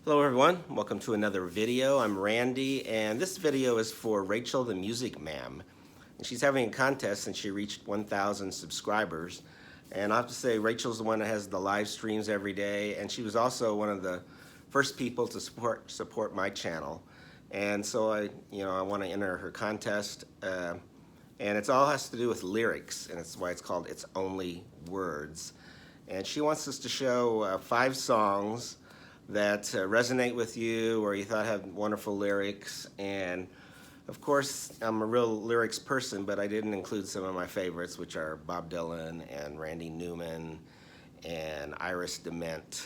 Hello everyone, welcome to another video. I'm Randy and this video is for Rachel the Music Ma'am. And she's having a contest and she reached 1,000 subscribers. And I have to say Rachel's the one that has the live streams every day, and she was also one of the first people to support my channel. And so I want to enter her contest. And it all has to do with lyrics, and it's why it's called It's Only Words. And she wants us to show 5 songs that resonate with you or you thought had wonderful lyrics. And of course I'm a real lyrics person, but I didn't include some of my favorites, which are Bob Dylan and Randy Newman and Iris DeMent,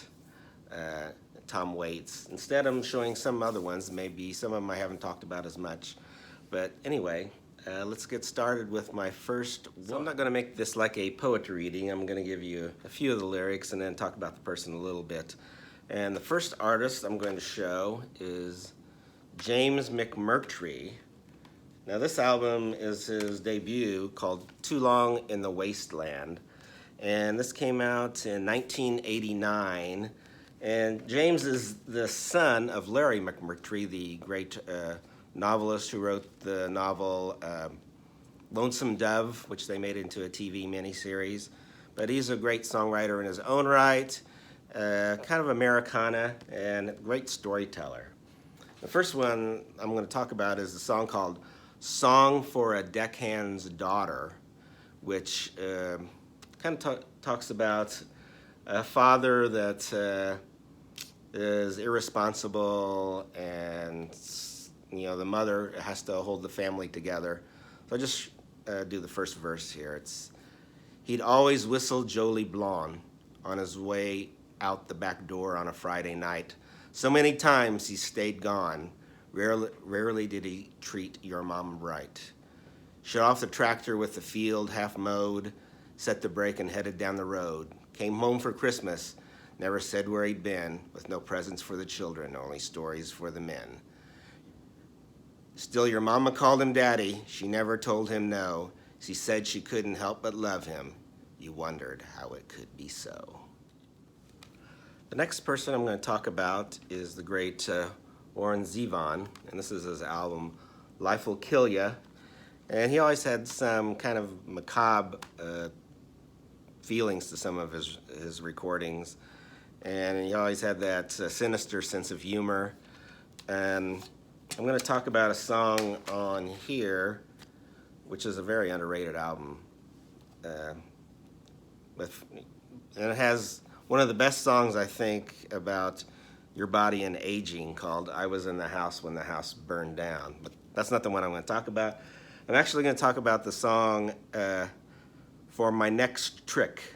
Tom Waits. Instead I'm showing some other ones, maybe some of them I haven't talked about as much. But anyway, let's get started with my first one. So I'm not going to make this like a poetry reading. I'm going to give you a few of the lyrics and then talk about the person a little bit. And the first artist I'm going to show is James Mcmurtry. Now this album is his debut called Too Long in the Wasteland. And this came out in 1989. And James is the son of Larry Mcmurtry, the great novelist who wrote the novel Lonesome Dove, which they made into a TV miniseries. But he's a great songwriter in his own right. Kind of Americana and a great storyteller. The first one I'm going to talk about is a song called Song for a Deckhand's Daughter, which kind of talks about a father that is irresponsible, and the mother has to hold the family together. So I'll just do the first verse here. He'd always whistle Jolie Blonde on his way out the back door on a Friday night. So many times he stayed gone. Rarely did he treat your mom right. Shut off the tractor with the field half mowed, set the brake and headed down the road. Came home for Christmas, never said where he'd been, with no presents for the children, only stories for the men. Still your mama called him daddy, she never told him no. She said she couldn't help but love him. You wondered how it could be so. The next person I'm going to talk about is the great Warren Zivan, and this is his album Life Will Kill Ya. And he always had some kind of macabre feelings to some of his recordings, and he always had that sinister sense of humor. And I'm going to talk about a song on here, which is a very underrated album, and it has one of the best songs, I think, about your body and aging, called I Was in the House When the House Burned Down. But that's not the one I'm going to talk about. I'm actually going to talk about the song For My Next Trick,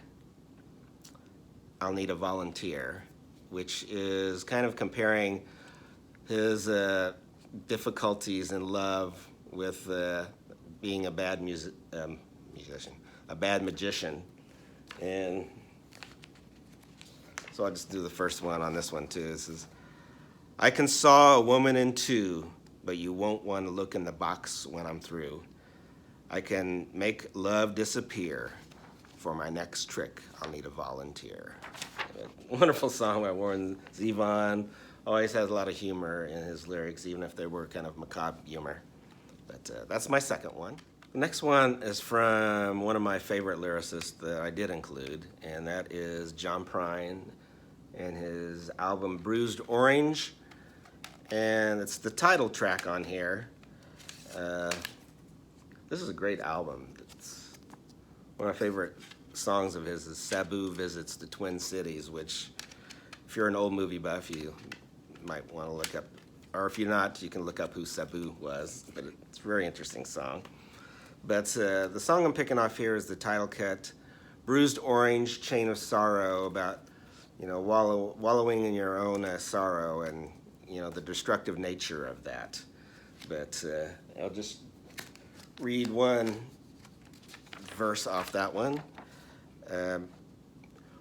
I'll Need a Volunteer, which is kind of comparing his difficulties in love with being a bad musician, a bad magician. And so I'll just do the first one on this one too. This is, I can saw a woman in two, but you won't want to look in the box when I'm through. I can make love disappear. For my next trick, I'll need a volunteer. A wonderful song by Warren Zivan. Always has a lot of humor in his lyrics, even if they were kind of macabre humor. But that's my second one. The next one is from one of my favorite lyricists that I did include, and that is John Prine and his album Bruised Orange. And it's the title track on here. This is a great album. It's one of my favorite songs of his is Sabu Visits the Twin Cities, which if you're an old movie buff, you might want to look up, or if you're not, you can look up who Sabu was, but it's a very interesting song. But the song I'm picking off here is the title cut, Bruised Orange, Chain of Sorrow, about wallowing in your own sorrow and the destructive nature of that. But I'll just read one verse off that one.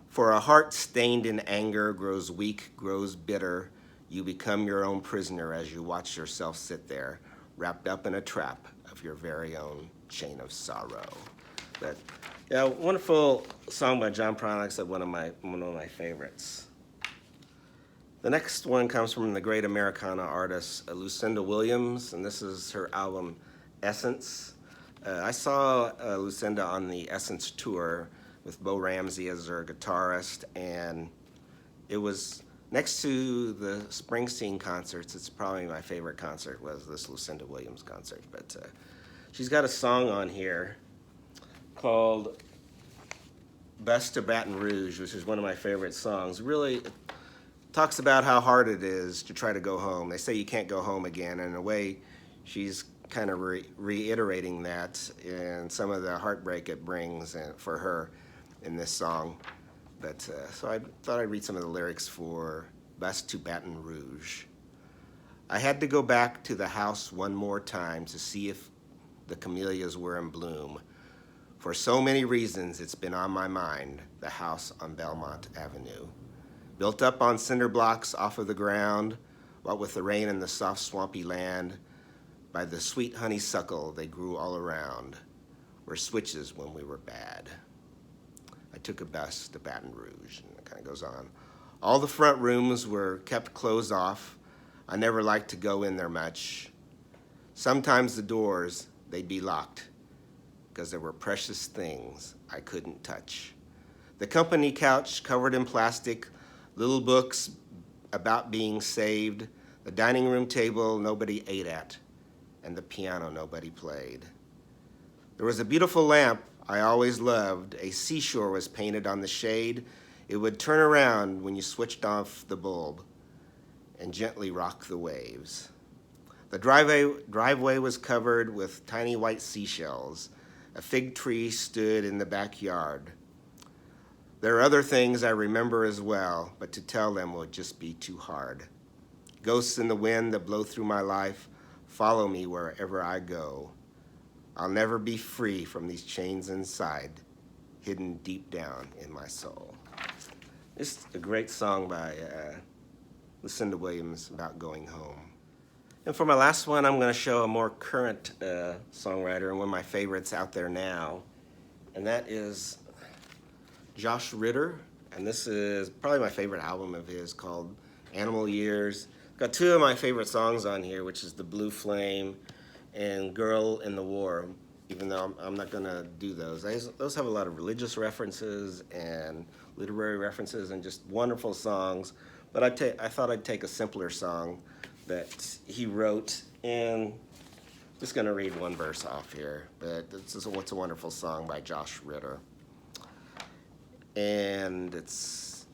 For a heart stained in anger grows weak, grows bitter. You become your own prisoner as you watch yourself sit there, wrapped up in a trap of your very own chain of sorrow. But yeah, wonderful song by John Prine. Like I said, one of my favorites. The next one comes from the great Americana artist Lucinda Williams, and this is her album Essence. I saw Lucinda on the Essence tour with Bo Ramsey as her guitarist, and it was next to the Springsteen concerts. It's probably my favorite concert was this Lucinda Williams concert. But she's got a song on here called Best to Baton Rouge, which is one of my favorite songs. Really talks about how hard it is to try to go home. They say you can't go home again, and in a way, she's kind of reiterating that and some of the heartbreak it brings for her in this song. But so I thought I'd read some of the lyrics for Best to Baton Rouge. I had to go back to the house one more time to see if the camellias were in bloom. For so many reasons, it's been on my mind, the house on Belmont Avenue. Built up on cinder blocks off of the ground, what with the rain and the soft swampy land, by the sweet honeysuckle they grew all around, were switches when we were bad. I took a bus to Baton Rouge, and it kind of goes on. All the front rooms were kept closed off. I never liked to go in there much. Sometimes the doors, they'd be locked, because there were precious things I couldn't touch. The company couch covered in plastic, little books about being saved, the dining room table nobody ate at, and the piano nobody played. There was a beautiful lamp I always loved. A seashore was painted on the shade. It would turn around when you switched off the bulb and gently rock the waves. The driveway was covered with tiny white seashells. A fig tree stood in the backyard. There are other things I remember as well, but to tell them would just be too hard. Ghosts in the wind that blow through my life follow me wherever I go. I'll never be free from these chains inside, hidden deep down in my soul. It's a great song by Lucinda Williams about going home. And for my last one, I'm going to show a more current songwriter and one of my favorites out there now, and that is Josh Ritter, and this is probably my favorite album of his called Animal Years. Got two of my favorite songs on here, which is The Blue Flame and Girl in the War, even though I'm not going to do those. Those have a lot of religious references and literary references and just wonderful songs, but I thought I'd take a simpler song that he wrote, and I'm just going to read one verse off here, but this is What's a Wonderful Song by Josh Ritter. And it's,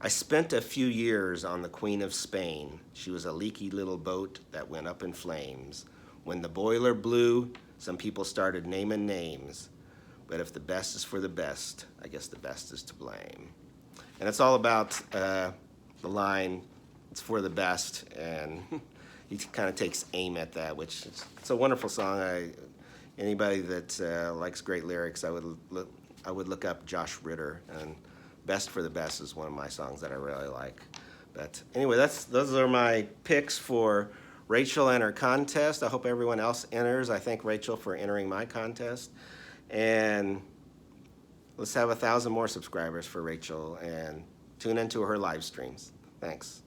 I spent a few years on the Queen of Spain. She was a leaky little boat that went up in flames. When the boiler blew, some people started naming names. But if the best is for the best, I guess the best is to blame. And it's all about the line, it's for the best, and he kind of takes aim at that, which it's a wonderful song. Anybody that likes great lyrics, I would look up Josh Ritter, and Best for the Best is one of my songs that I really like. But anyway, those are my picks for Rachel and her contest. I hope everyone else enters. I thank Rachel for entering my contest. And let's have 1,000 more subscribers for Rachel, and tune into her live streams. Thanks.